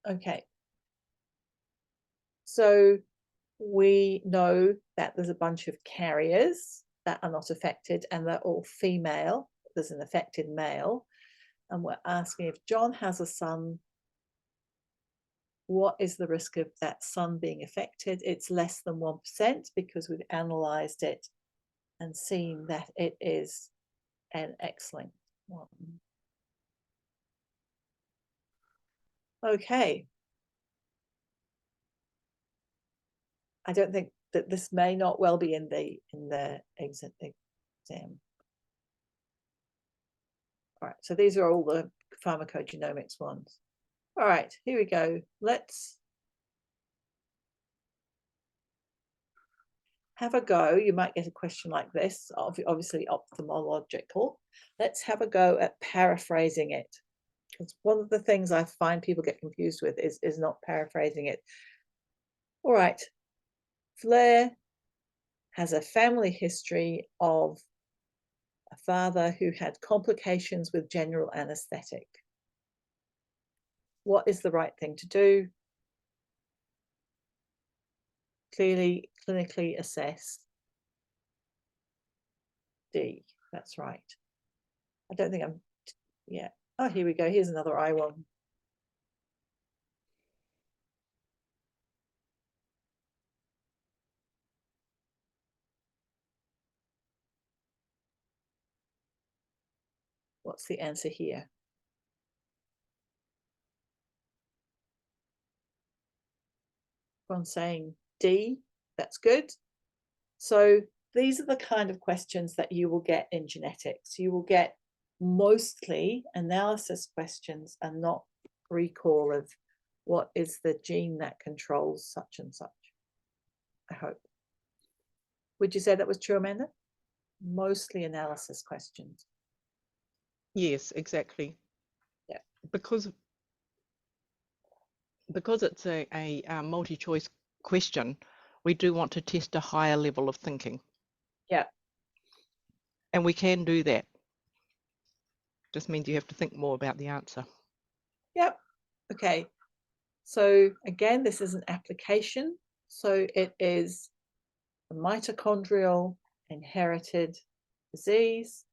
Okay. So we know that there's a bunch of carriers that are not affected, and they're all female. There's an affected male. And we're asking, if John has a son, what is the risk of that son being affected? It's less than 1% because we've analyzed it and seen that it is an excellent one. Okay. I don't think that this may not well be in the exam. All right, so these are all the pharmacogenomics ones. All right, here we go. Let's have a go. You might get a question like this, obviously ophthalmological. Let's have a go at paraphrasing it. Because one of the things I find people get confused with is not paraphrasing it. All right, Fleur has a family history of a father who had complications with general anesthetic. What is the right thing to do? Clearly, clinically assess. D, that's right. I don't think I'm, yeah. Oh, here we go. Here's another I one. What's the answer here? I'm saying D, that's good. So these are the kind of questions that you will get in genetics. You will get mostly analysis questions and not recall of what is the gene that controls such and such, I hope. Would you say that was true, Amanda? Mostly analysis questions. Yes, exactly. Yeah. Because it's a multi-choice question, we do want to test a higher level of thinking. Yeah. And we can do that. Just means you have to think more about the answer. Yep. Okay. So again, this is an application. So it is a mitochondrial inherited disease,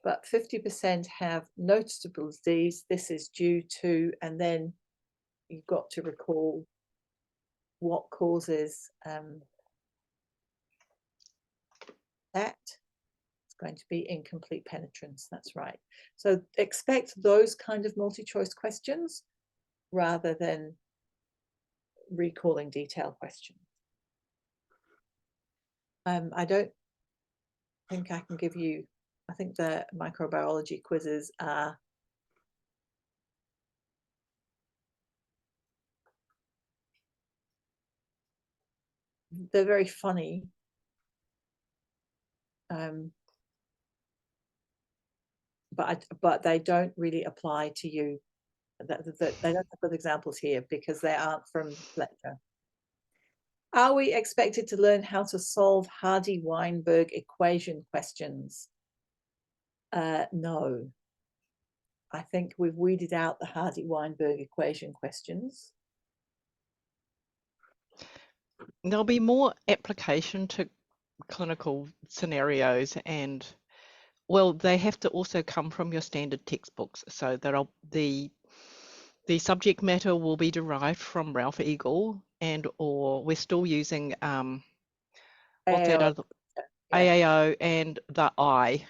but 50% have noticeable disease. This is due to, and then you've got to recall what causes that. It's going to be incomplete penetrance. That's right. So expect those kind of multi-choice questions rather than recalling detailed questions. I don't think I can give you, I think the microbiology quizzes are they're very funny. But they don't really apply to you. They don't have good examples here because they aren't from Fletcher. Are we expected to learn how to solve Hardy-Weinberg equation questions? No. I think we've weeded out the Hardy-Weinberg equation questions. There'll be more application to clinical scenarios, and well, they have to also come from your standard textbooks, so that the subject matter will be derived from Ralph Eagle, and or we're still using what's that other AAO and the I,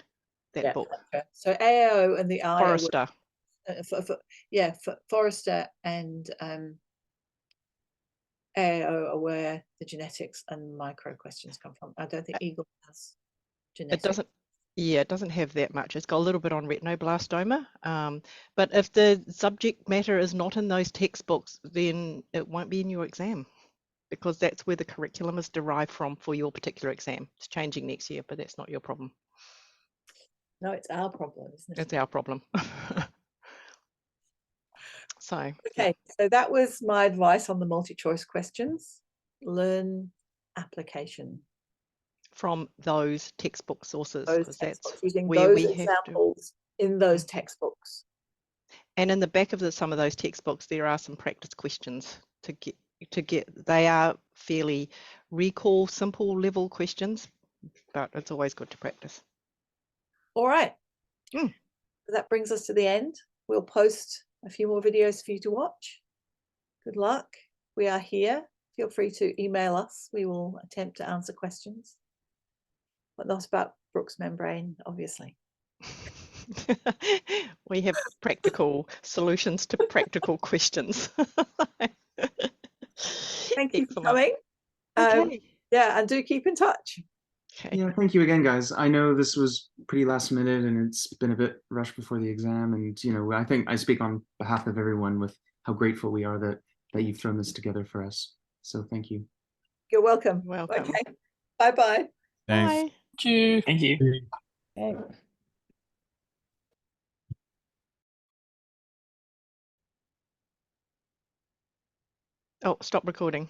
that book. So AAO and the I Forrester. Forrester and AAO are where the genetics and micro questions come from. I don't think Eagle has genetics. It doesn't have that much. It's got a little bit on retinoblastoma, but if the subject matter is not in those textbooks, then it won't be in your exam, because that's where the curriculum is derived from for your particular exam. It's changing next year, but that's not your problem. No, it's our problem, isn't it? It's our problem. So okay, so that was my advice on the multi-choice questions. Learn application from those textbook sources, those because textbooks, that's using where those we examples have to in those textbooks. And in the back of some of those textbooks, there are some practice questions to get. They are fairly recall, simple level questions, but it's always good to practice. All right. Mm. That brings us to the end. We'll post a few more videos for you to watch. Good luck. We are here. Feel free to email us. We will attempt to answer questions, but not about Brooks membrane, obviously. We have practical solutions to practical questions. Thank you for Excellent. coming. Okay. Yeah, and do keep in touch. Okay. Yeah, thank you again, guys. I know this was pretty last minute and it's been a bit rushed before the exam. And, you know, I think I speak on behalf of everyone with how grateful we are that you've thrown this together for us. So thank you. You're welcome. Welcome. Okay. Bye-bye. Thanks. Bye. Thank you. Thank you. Okay. Oh, stop recording.